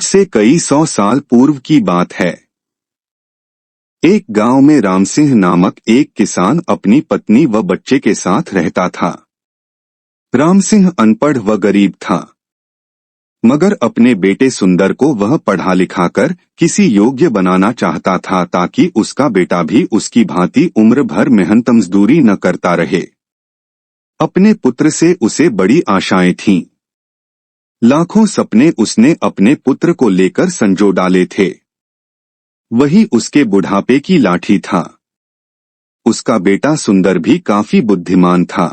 से कई सौ साल पूर्व की बात है। एक गांव में रामसिंह नामक एक किसान अपनी पत्नी व बच्चे के साथ रहता था। रामसिंह अनपढ़ व गरीब था, मगर अपने बेटे सुंदर को वह पढ़ा लिखाकर किसी योग्य बनाना चाहता था ताकि उसका बेटा भी उसकी भांति उम्र भर मेहनत मजदूरी न करता रहे। अपने पुत्र से उसे बड़ी आशाएं थीं। लाखों सपने उसने अपने पुत्र को लेकर संजो डाले थे। वही उसके बुढ़ापे की लाठी था। उसका बेटा सुंदर भी काफी बुद्धिमान था।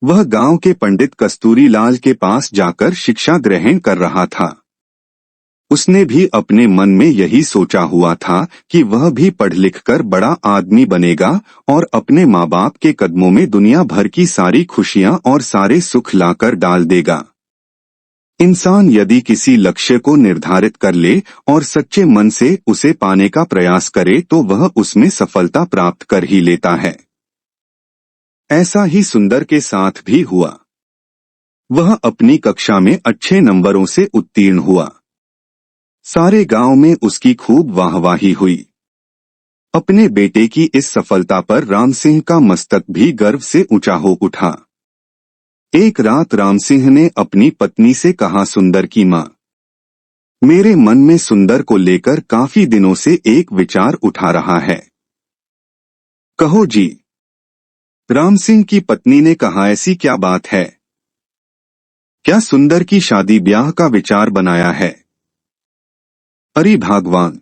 वह गांव के पंडित कस्तूरीलाल के पास जाकर शिक्षा ग्रहण कर रहा था। उसने भी अपने मन में यही सोचा हुआ था कि वह भी पढ़ लिख कर बड़ा आदमी बनेगा और अपने माँ बाप के कदमों में दुनिया भर की सारी खुशियां और सारे सुख लाकर डाल देगा। इंसान यदि किसी लक्ष्य को निर्धारित कर ले और सच्चे मन से उसे पाने का प्रयास करे तो वह उसमें सफलता प्राप्त कर ही लेता है। ऐसा ही सुंदर के साथ भी हुआ। वह अपनी कक्षा में अच्छे नंबरों से उत्तीर्ण हुआ। सारे गांव में उसकी खूब वाहवाही हुई। अपने बेटे की इस सफलता पर रामसिंह का मस्तक भी गर्व से ऊंचा हो उठा। एक रात रामसिंह ने अपनी पत्नी से कहा, सुंदर की मां, मेरे मन में सुंदर को लेकर काफी दिनों से एक विचार उठा रहा है। कहो जी। रामसिंह की पत्नी ने कहा, ऐसी क्या बात है? क्या सुंदर की शादी ब्याह का विचार बनाया है? अरे भगवान,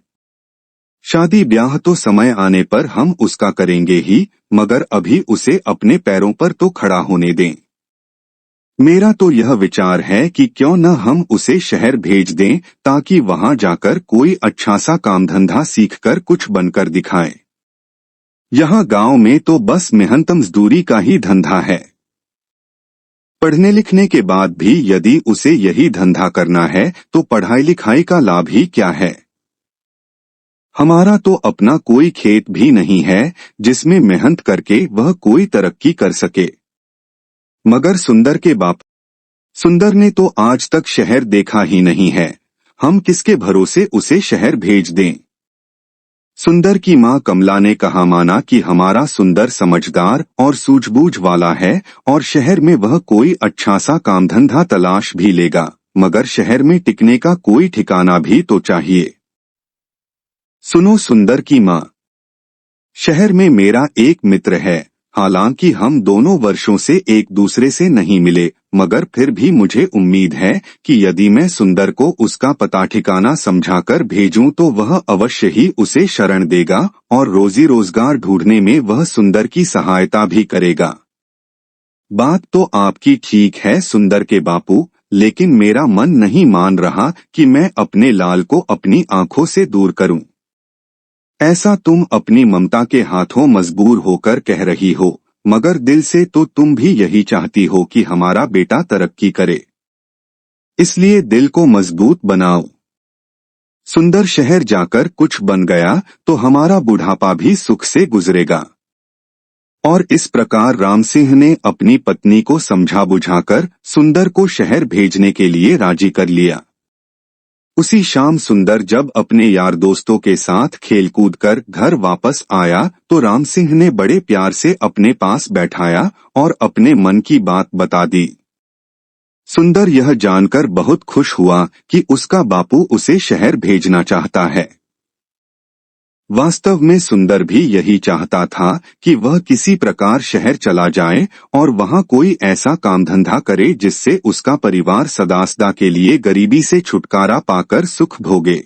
शादी ब्याह तो समय आने पर हम उसका करेंगे ही, मगर अभी उसे अपने पैरों पर तो खड़ा होने दें। मेरा तो यह विचार है कि क्यों न हम उसे शहर भेज दें ताकि वहां जाकर कोई अच्छा सा काम धंधा सीखकर कुछ बनकर दिखाए। यहाँ गांव में तो बस मेहनत मजदूरी का ही धंधा है। पढ़ने लिखने के बाद भी यदि उसे यही धंधा करना है तो पढ़ाई लिखाई का लाभ ही क्या है? हमारा तो अपना कोई खेत भी नहीं है जिसमें मेहनत करके वह कोई तरक्की कर सके। मगर सुंदर के बाप, सुंदर ने तो आज तक शहर देखा ही नहीं है, हम किसके भरोसे उसे शहर भेज दें? सुंदर की मां कमला ने कहा, माना कि हमारा सुंदर समझदार और सूझबूझ वाला है और शहर में वह कोई अच्छा सा काम धंधा तलाश भी लेगा, मगर शहर में टिकने का कोई ठिकाना भी तो चाहिए। सुनो सुंदर की मां, शहर में मेरा एक मित्र है, हालांकि हम दोनों वर्षों से एक दूसरे से नहीं मिले, मगर फिर भी मुझे उम्मीद है कि यदि मैं सुंदर को उसका पता ठिकाना समझाकर भेजूं तो वह अवश्य ही उसे शरण देगा और रोजी रोजगार ढूंढने में वह सुंदर की सहायता भी करेगा। बात तो आपकी ठीक है सुंदर के बापू, लेकिन मेरा मन नहीं मान रहा कि मैं अपने लाल को अपनी आंखों से दूर करूं। ऐसा तुम अपनी ममता के हाथों मजबूर होकर कह रही हो, मगर दिल से तो तुम भी यही चाहती हो कि हमारा बेटा तरक्की करे। इसलिए दिल को मजबूत बनाओ। सुंदर शहर जाकर कुछ बन गया तो हमारा बुढ़ापा भी सुख से गुजरेगा। और इस प्रकार रामसिंह ने अपनी पत्नी को समझा बुझाकर सुंदर को शहर भेजने के लिए राजी कर लिया। उसी शाम सुंदर जब अपने यार दोस्तों के साथ खेलकूद कर घर वापस आया तो रामसिंह ने बड़े प्यार से अपने पास बैठाया और अपने मन की बात बता दी। सुंदर यह जानकर बहुत खुश हुआ कि उसका बापू उसे शहर भेजना चाहता है। वास्तव में सुंदर भी यही चाहता था कि वह किसी प्रकार शहर चला जाए और वहां कोई ऐसा काम धंधा करे जिससे उसका परिवार सदा सदा के लिए गरीबी से छुटकारा पाकर सुख भोगे।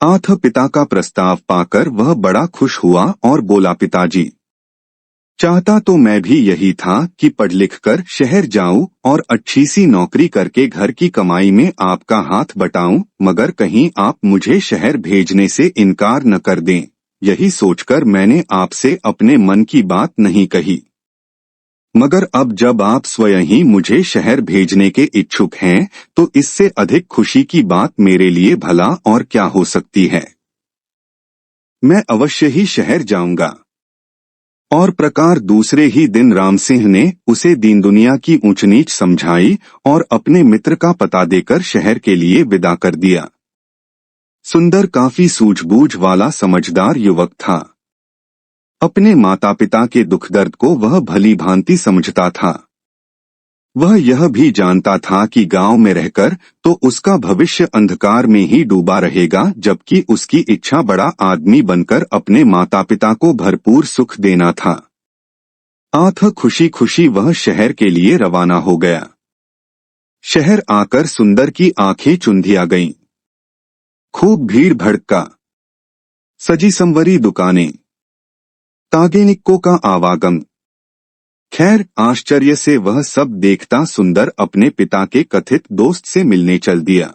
आठ पिता का प्रस्ताव पाकर वह बड़ा खुश हुआ और बोला, पिताजी, चाहता तो मैं भी यही था कि पढ़ लिख कर शहर जाऊं और अच्छी सी नौकरी करके घर की कमाई में आपका हाथ बटाऊं, मगर कहीं आप मुझे शहर भेजने से इनकार न कर दें। यही सोचकर मैंने आपसे अपने मन की बात नहीं कही। मगर अब जब आप स्वयं ही मुझे शहर भेजने के इच्छुक हैं तो इससे अधिक खुशी की बात मेरे लिए भला और क्या हो सकती है। मैं अवश्य ही शहर जाऊंगा। और प्रकार दूसरे ही दिन रामसिंह ने उसे दीन दुनिया की ऊंच नीच समझाई और अपने मित्र का पता देकर शहर के लिए विदा कर दिया। सुंदर काफी सूझबूझ वाला समझदार युवक था। अपने माता पिता के दुख दर्द को वह भली भांति समझता था। वह यह भी जानता था कि गांव में रहकर तो उसका भविष्य अंधकार में ही डूबा रहेगा, जबकि उसकी इच्छा बड़ा आदमी बनकर अपने माता पिता को भरपूर सुख देना था। आंख खुशी खुशी वह शहर के लिए रवाना हो गया। शहर आकर सुंदर की आंखें चुंधिया गईं। खूब भीड़ भड़का, सजी संवरी दुकानें, तागेनिक्कों का आवागम। खैर, आश्चर्य से वह सब देखता सुंदर अपने पिता के कथित दोस्त से मिलने चल दिया।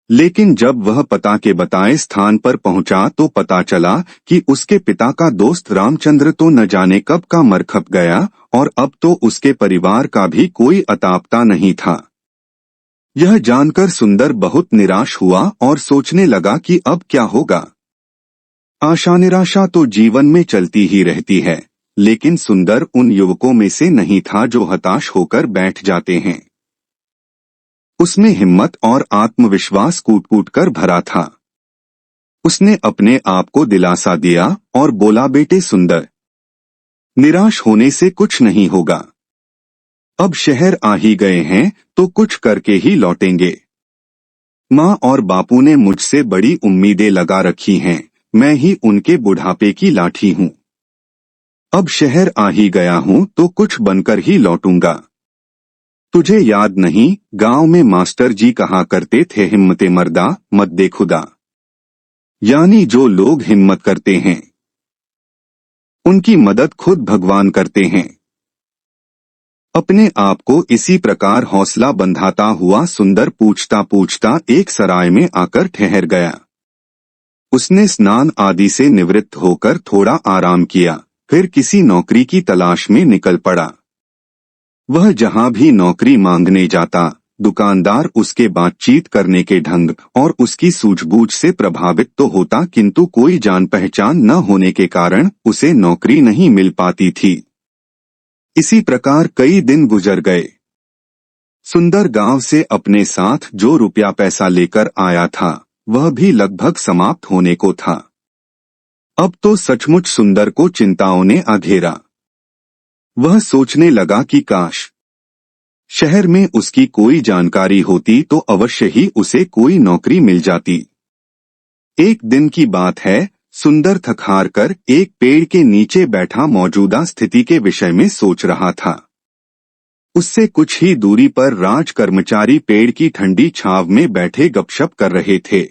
लेकिन जब वह पता के बताए स्थान पर पहुंचा तो पता चला कि उसके पिता का दोस्त रामचंद्र तो न जाने कब का मर खप गया और अब तो उसके परिवार का भी कोई अता पता नहीं था। यह जानकर सुंदर बहुत निराश हुआ और सोचने लगा कि अब क्या होगा। आशा निराशा तो जीवन में चलती ही रहती है, लेकिन सुंदर उन युवकों में से नहीं था जो हताश होकर बैठ जाते हैं। उसमें हिम्मत और आत्मविश्वास कूट कूट कर भरा था। उसने अपने आप को दिलासा दिया और बोला, बेटे सुंदर, निराश होने से कुछ नहीं होगा। अब शहर आ ही गए हैं तो कुछ करके ही लौटेंगे। माँ और बापू ने मुझसे बड़ी उम्मीदें लगा रखी हैं, मैं ही उनके बुढ़ापे की लाठी हूँ। अब शहर आ ही गया हूँ तो कुछ बनकर ही लौटूंगा। तुझे याद नहीं, गांव में मास्टर जी कहा करते थे, हिम्मते मर्दा मत दे खुदा। यानी जो लोग हिम्मत करते हैं उनकी मदद खुद भगवान करते हैं। अपने आप को इसी प्रकार हौसला बंधाता हुआ सुंदर पूछता पूछता एक सराय में आकर ठहर गया। उसने स्नान आदि से निवृत्त होकर थोड़ा आराम किया, फिर किसी नौकरी की तलाश में निकल पड़ा। वह जहां भी नौकरी मांगने जाता, दुकानदार उसके बातचीत करने के ढंग और उसकी सूझबूझ से प्रभावित तो होता, किंतु कोई जान पहचान न होने के कारण उसे नौकरी नहीं मिल पाती थी। इसी प्रकार कई दिन गुजर गए। सुंदर गांव से अपने साथ जो रुपया पैसा लेकर आया था वह भी लगभग समाप्त होने को था। अब तो सचमुच सुंदर को चिंताओं ने घेरा। वह सोचने लगा कि काश शहर में उसकी कोई जानकारी होती तो अवश्य ही उसे कोई नौकरी मिल जाती। एक दिन की बात है, सुंदर थक हार कर एक पेड़ के नीचे बैठा मौजूदा स्थिति के विषय में सोच रहा था। उससे कुछ ही दूरी पर राज कर्मचारी पेड़ की ठंडी छांव में बैठे गपशप कर रहे थे।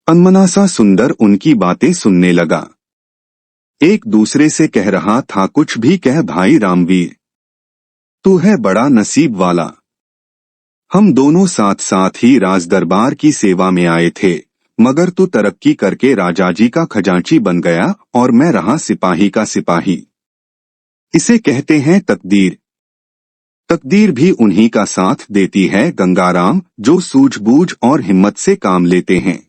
अनमना सा सुंदर उनकी बातें सुनने लगा। एक दूसरे से कह रहा था, कुछ भी कह भाई रामवीर, तू है बड़ा नसीब वाला। हम दोनों साथ साथ ही राज दरबार की सेवा में आए थे, मगर तू तरक्की करके राजाजी का खजांची बन गया और मैं रहा सिपाही का सिपाही। इसे कहते हैं तकदीर। तकदीर भी उन्हीं का साथ देती है गंगाराम, जो सूझबूझ और हिम्मत से काम लेते हैं।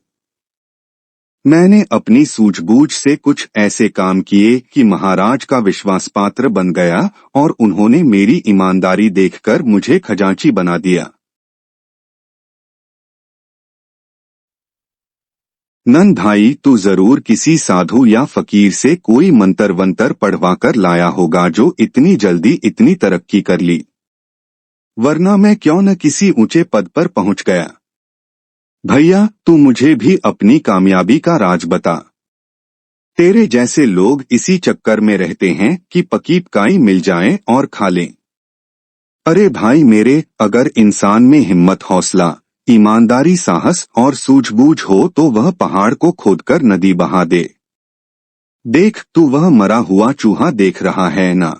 मैंने अपनी सूझबूझ से कुछ ऐसे काम किए कि महाराज का विश्वास पात्र बन गया और उन्होंने मेरी ईमानदारी देखकर मुझे खजांची बना दिया। नन भाई, तू जरूर किसी साधु या फकीर से कोई मंतर वंतर पढ़वा कर लाया होगा जो इतनी जल्दी इतनी तरक्की कर ली, वरना मैं क्यों न किसी ऊंचे पद पर पहुंच गया। भैया, तू मुझे भी अपनी कामयाबी का राज बता। तेरे जैसे लोग इसी चक्कर में रहते हैं कि पकी पकाई मिल जाए और खा लें। अरे भाई मेरे, अगर इंसान में हिम्मत, हौसला, ईमानदारी, साहस और सूझबूझ हो तो वह पहाड़ को खोदकर नदी बहा दे। देख, तू वह मरा हुआ चूहा देख रहा है ना?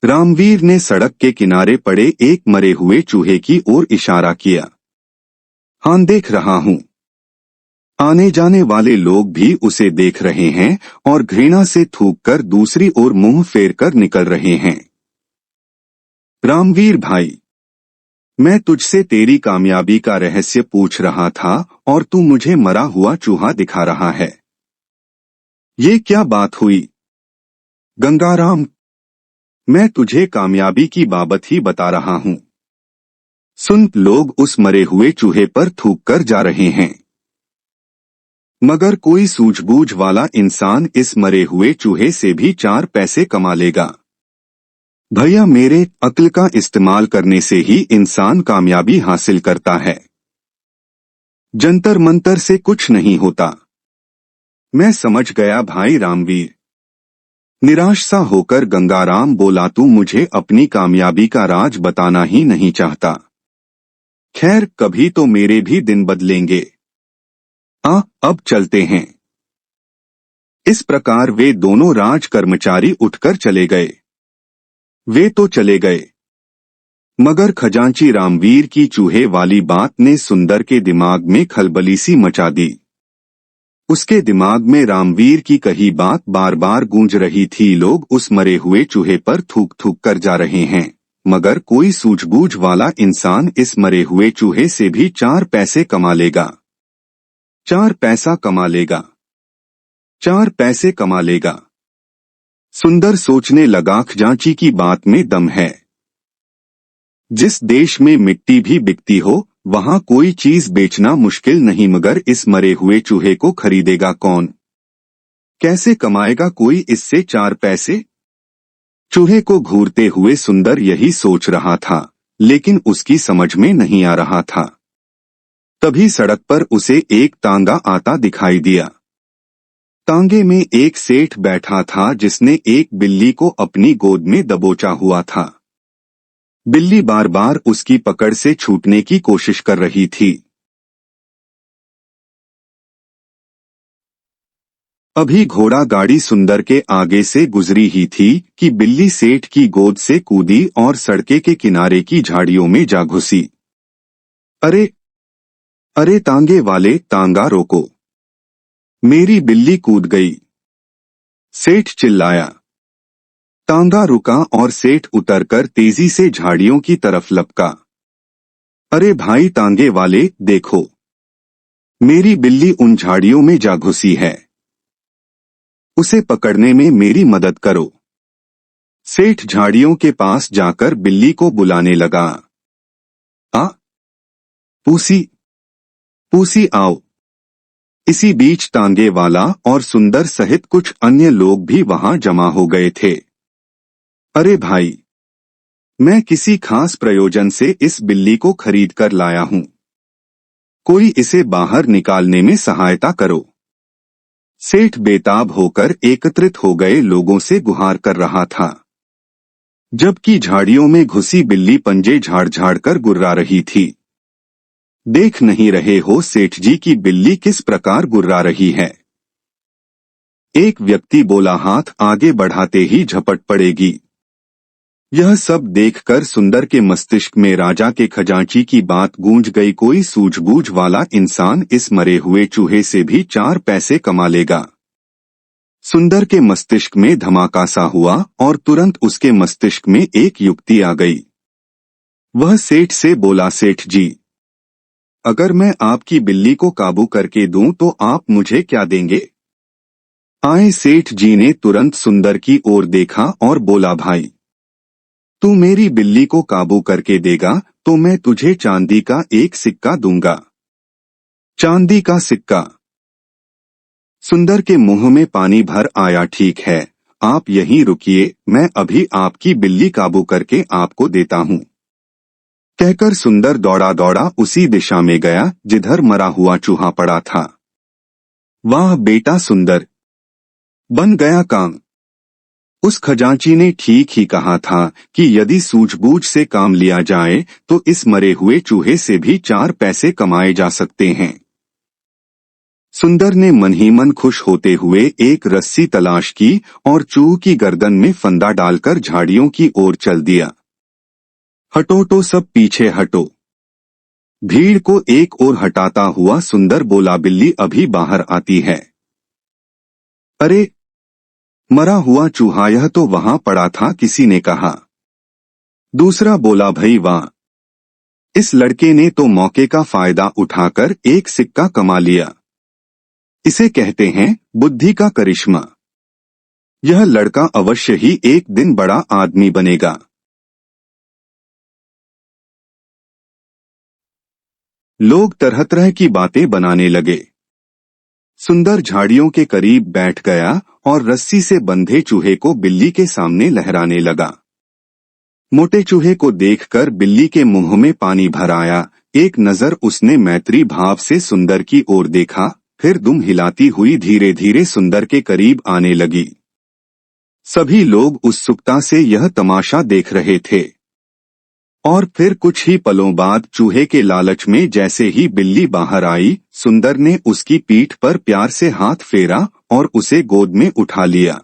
रामवीर ने सड़क के किनारे पड़े एक मरे हुए चूहे की ओर इशारा किया। हाँ, देख रहा हूँ। आने जाने वाले लोग भी उसे देख रहे हैं और घृणा से थूककर दूसरी ओर मुंह फेर कर निकल रहे हैं। रामवीर भाई, मैं तुझसे तेरी कामयाबी का रहस्य पूछ रहा था और तू मुझे मरा हुआ चूहा दिखा रहा है। ये क्या बात हुई? गंगाराम, मैं तुझे कामयाबी की बाबत ही बता रहा हूँ। सुन, लोग उस मरे हुए चूहे पर थूक कर जा रहे हैं, मगर कोई सूझबूझ वाला इंसान इस मरे हुए चूहे से भी 4 पैसे कमा लेगा। भैया मेरे, अक्ल का इस्तेमाल करने से ही इंसान कामयाबी हासिल करता है, जंतर मंतर से कुछ नहीं होता। मैं समझ गया भाई रामवीर। निराश सा होकर गंगाराम बोला, तू मुझे अपनी कामयाबी का राज बताना ही नहीं चाहता। खैर, कभी तो मेरे भी दिन बदलेंगे। अब चलते हैं। इस प्रकार वे दोनों राज कर्मचारी उठकर चले गए। वे तो चले गए, मगर खजांची रामवीर की चूहे वाली बात ने सुंदर के दिमाग में खलबली सी मचा दी। उसके दिमाग में रामवीर की कही बात बार बार गूंज रही थी। लोग उस मरे हुए चूहे पर थूक थूक कर जा रहे हैं, मगर कोई सूझबूझ वाला इंसान इस मरे हुए चूहे से भी 4 पैसे कमा लेगा। 4 पैसा कमा लेगा, 4 पैसे कमा लेगा। सुंदर सोचने लगा, खजांची की बात में दम है। जिस देश में मिट्टी भी बिकती हो, वहां कोई चीज बेचना मुश्किल नहीं, मगर इस मरे हुए चूहे को खरीदेगा कौन? कैसे कमाएगा कोई इससे 4 पैसे? चूहे को घूरते हुए सुंदर यही सोच रहा था, लेकिन उसकी समझ में नहीं आ रहा था। तभी सड़क पर उसे एक तांगा आता दिखाई दिया। तांगे में एक सेठ बैठा था, जिसने एक बिल्ली को अपनी गोद में दबोचा हुआ था। बिल्ली बार बार उसकी पकड़ से छूटने की कोशिश कर रही थी। अभी घोड़ा गाड़ी सुंदर के आगे से गुजरी ही थी कि बिल्ली सेठ की गोद से कूदी और सड़के के किनारे की झाड़ियों में जा घुसी। अरे अरे तांगे वाले, तांगा रोको, मेरी बिल्ली कूद गई, सेठ चिल्लाया। तांगा रुका और सेठ उतरकर तेजी से झाड़ियों की तरफ लपका। अरे भाई तांगे वाले, देखो, मेरी बिल्ली उन झाड़ियों में जा घुसी है, उसे पकड़ने में मेरी मदद करो। सेठ झाड़ियों के पास जाकर बिल्ली को बुलाने लगा। पूसी, पूसी आओ। इसी बीच तांगे वाला और सुंदर सहित कुछ अन्य लोग भी वहां जमा हो गए थे। अरे भाई, मैं किसी खास प्रयोजन से इस बिल्ली को खरीद कर लाया हूं, कोई इसे बाहर निकालने में सहायता करो। सेठ बेताब होकर एकत्रित हो गए लोगों से गुहार कर रहा था, जबकि झाड़ियों में घुसी बिल्ली पंजे झाड़ झाड़ कर गुर्रा रही थी। देख नहीं रहे हो सेठ जी की बिल्ली किस प्रकार गुर्रा रही है? एक व्यक्ति बोला, हाथ आगे बढ़ाते ही झपट पड़ेगी। यह सब देखकर सुंदर के मस्तिष्क में राजा के खजांची की बात गूंज गई। कोई सूझबूझ वाला इंसान इस मरे हुए चूहे से भी 4 पैसे कमा लेगा। सुंदर के मस्तिष्क में धमाका सा हुआ और तुरंत उसके मस्तिष्क में एक युक्ति आ गई। वह सेठ से बोला, सेठ जी, अगर मैं आपकी बिल्ली को काबू करके दूं तो आप मुझे क्या देंगे? आए सेठ जी ने तुरंत सुंदर की ओर देखा और बोला, भाई, तू मेरी बिल्ली को काबू करके देगा तो मैं तुझे चांदी का एक सिक्का दूंगा। चांदी का सिक्का? सुंदर के मुंह में पानी भर आया। ठीक है, आप यहीं रुकिए, मैं अभी आपकी बिल्ली काबू करके आपको देता हूं। कहकर सुंदर दौड़ा दौड़ा उसी दिशा में गया जिधर मरा हुआ चूहा पड़ा था। वाह बेटा सुंदर, बन गया काम। उस खजांची ने ठीक ही कहा था कि यदि सूझबूझ से काम लिया जाए तो इस मरे हुए चूहे से भी 4 पैसे कमाए जा सकते हैं। सुंदर ने मन ही मन खुश होते हुए एक रस्सी तलाश की और चूहे की गर्दन में फंदा डालकर झाड़ियों की ओर चल दिया। हटो तो सब पीछे हटो। भीड़ को एक ओर हटाता हुआ सुंदर बोला, बिल्ली अभी बाहर आती है। अरे, मरा हुआ चूहा यह तो वहां पड़ा था, किसी ने कहा। दूसरा बोला, भई वाह, इस लड़के ने तो मौके का फायदा उठाकर एक सिक्का कमा लिया। इसे कहते हैं बुद्धि का करिश्मा। यह लड़का अवश्य ही एक दिन बड़ा आदमी बनेगा। लोग तरह तरह की बातें बनाने लगे। सुंदर झाड़ियों के करीब बैठ गया और रस्सी से बंधे चूहे को बिल्ली के सामने लहराने लगा। मोटे चूहे को देखकर बिल्ली के मुंह में पानी भर आया। एक नजर उसने मैत्री भाव से सुंदर की ओर देखा, फिर दुम हिलाती हुई धीरे धीरे सुंदर के करीब आने लगी। सभी लोग उत्सुकता से यह तमाशा देख रहे थे। और फिर कुछ ही पलों बाद चूहे के लालच में जैसे ही बिल्ली बाहर आई, सुंदर ने उसकी पीठ पर प्यार से हाथ फेरा और उसे गोद में उठा लिया।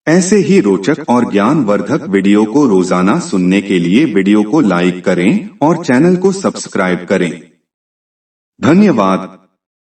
ऐसे ही रोचक और ज्ञानवर्धक वीडियो को रोजाना सुनने के लिए वीडियो को लाइक करें और चैनल को सब्सक्राइब करें। धन्यवाद।